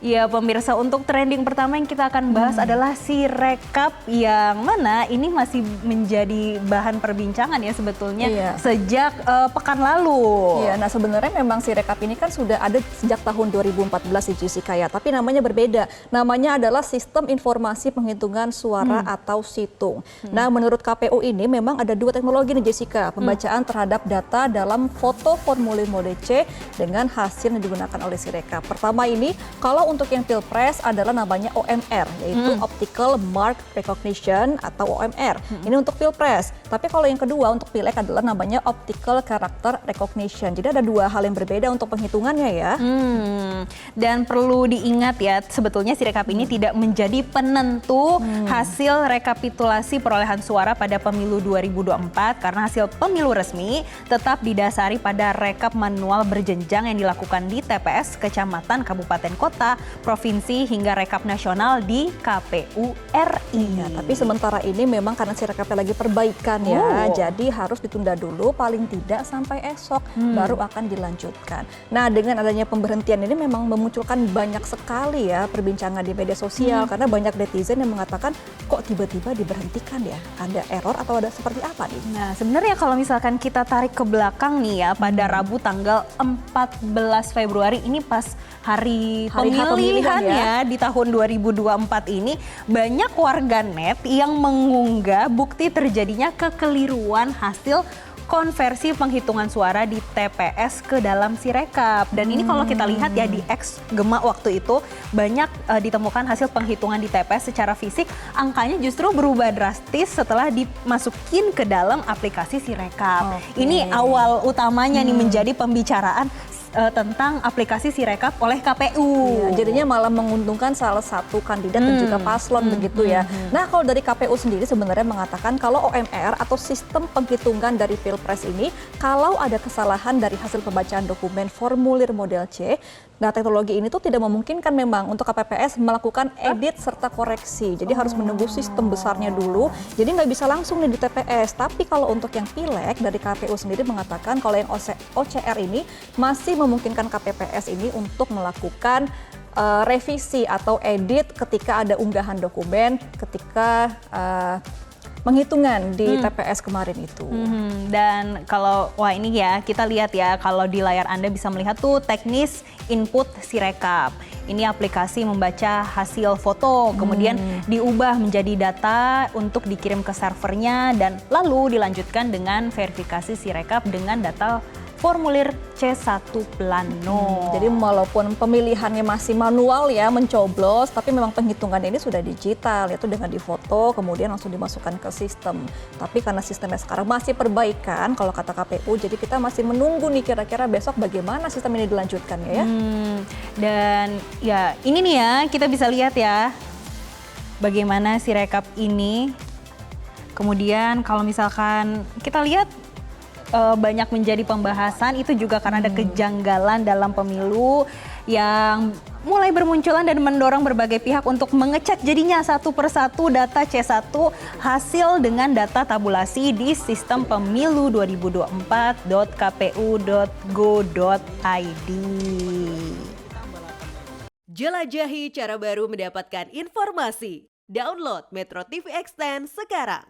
Ya pemirsa, untuk trending pertama yang kita akan bahas adalah Sirekap, yang mana ini masih menjadi bahan perbincangan ya sebetulnya sejak pekan lalu. Iya, nah sebenarnya memang Sirekap ini kan sudah ada sejak tahun 2014 di Jessica ya, tapi namanya berbeda. Namanya adalah Sistem Informasi Penghitungan Suara atau Situng. Nah menurut KPU ini memang ada dua teknologi nih Jessica, pembacaan terhadap data dalam foto formulir mode C dengan hasil yang digunakan oleh Sirekap. Pertama ini, kalau untuk yang Pilpres adalah namanya OMR, yaitu Optical Mark Recognition atau OMR. Ini untuk Pilpres. Tapi kalau yang kedua untuk Pileg adalah namanya Optical Character Recognition. Jadi ada dua hal yang berbeda untuk penghitungannya ya. Dan perlu diingat ya, sebetulnya Sirekap ini tidak menjadi penentu hasil rekapitulasi perolehan suara pada pemilu 2024 karena hasil pemilu resmi tetap didasari pada rekap manual berjenjang yang dilakukan di TPS, kecamatan, kabupaten, kota, provinsi hingga rekap nasional di KPU RI. Ya, tapi sementara ini memang karena Sirekapnya lagi perbaikan ya, jadi harus ditunda dulu paling tidak sampai esok baru akan dilanjutkan. Nah dengan adanya pemberhentian ini memang memunculkan banyak sekali ya perbincangan di media sosial karena banyak netizen yang mengatakan kok tiba-tiba diberhentikan ya, ada error atau ada seperti apa nih? Nah sebenarnya kalau misalkan kita tarik ke belakang nih ya, pada Rabu tanggal 14 Februari ini pas hari pemilihan ya di tahun 2024 ini, banyak warganet yang mengunggah bukti terjadinya kekeliruan hasil konversi penghitungan suara di TPS ke dalam Sirekap. Dan ini kalau kita lihat ya di X Gema waktu itu banyak ditemukan hasil penghitungan di TPS secara fisik, angkanya justru berubah drastis setelah dimasukin ke dalam aplikasi Sirekap. Ini awal utamanya nih menjadi pembicaraan tentang aplikasi Sirekap oleh KPU. Ya, jadinya malah menguntungkan salah satu kandidat dan juga paslon begitu ya. Nah kalau dari KPU sendiri sebenarnya mengatakan kalau OMR atau sistem penghitungan dari Pilpres ini, kalau ada kesalahan dari hasil pembacaan dokumen formulir model C, nah teknologi ini tuh tidak memungkinkan memang untuk KPPS melakukan edit serta koreksi. Jadi harus menunggu sistem besarnya dulu, jadi nggak bisa langsung nih di TPS. Tapi kalau untuk yang Pileg dari KPU sendiri mengatakan kalau yang OCR ini masih memungkinkan KPPS ini untuk melakukan revisi atau edit ketika ada unggahan dokumen, ketika penghitungan di TPS kemarin itu. Dan kalau wah ini ya kita lihat ya, kalau di layar Anda bisa melihat tuh teknis input Sirekap. Ini aplikasi membaca hasil foto, kemudian diubah menjadi data untuk dikirim ke servernya dan lalu dilanjutkan dengan verifikasi Sirekap dengan data formulir C1 plano. Jadi walaupun pemilihannya masih manual ya, mencoblos, tapi memang penghitungan ini sudah digital, yaitu dengan difoto kemudian langsung dimasukkan ke sistem. Tapi karena sistemnya sekarang masih perbaikan, kalau kata KPU, jadi kita masih menunggu nih kira-kira besok bagaimana sistem ini dilanjutkan ya. Dan ya ini nih ya, kita bisa lihat ya bagaimana Sirekap ini. Kemudian kalau misalkan kita lihat banyak menjadi pembahasan, itu juga karena ada kejanggalan dalam pemilu yang mulai bermunculan dan mendorong berbagai pihak untuk mengecek jadinya satu persatu data C1 hasil dengan data tabulasi di sistem pemilu 2024.kpu.go.id. Jelajahi cara baru mendapatkan informasi. Download Metro TV Extend sekarang.